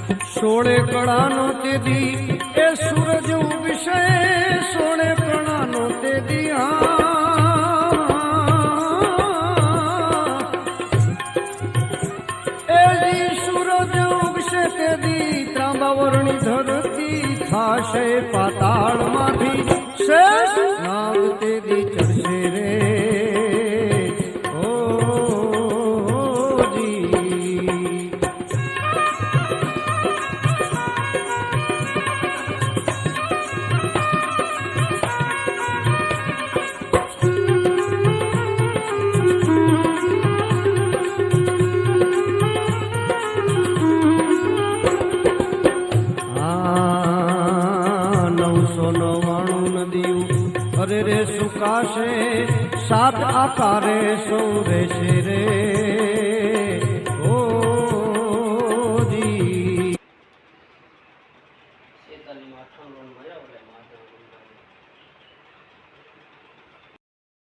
સોળે કળાનો તેદી એ સૂરજ ઉગશે, સોળે કળાનો તેદી એજી સૂરજ ઉગશે તેદી ત્રાંબાવરણી ધરતી થાશે પાતાળમાંથી શેષ નાગ તેદી ચડશે રે અરે રે સુકાશે સાત આકારે સૌ રહેશે રે ઓજી.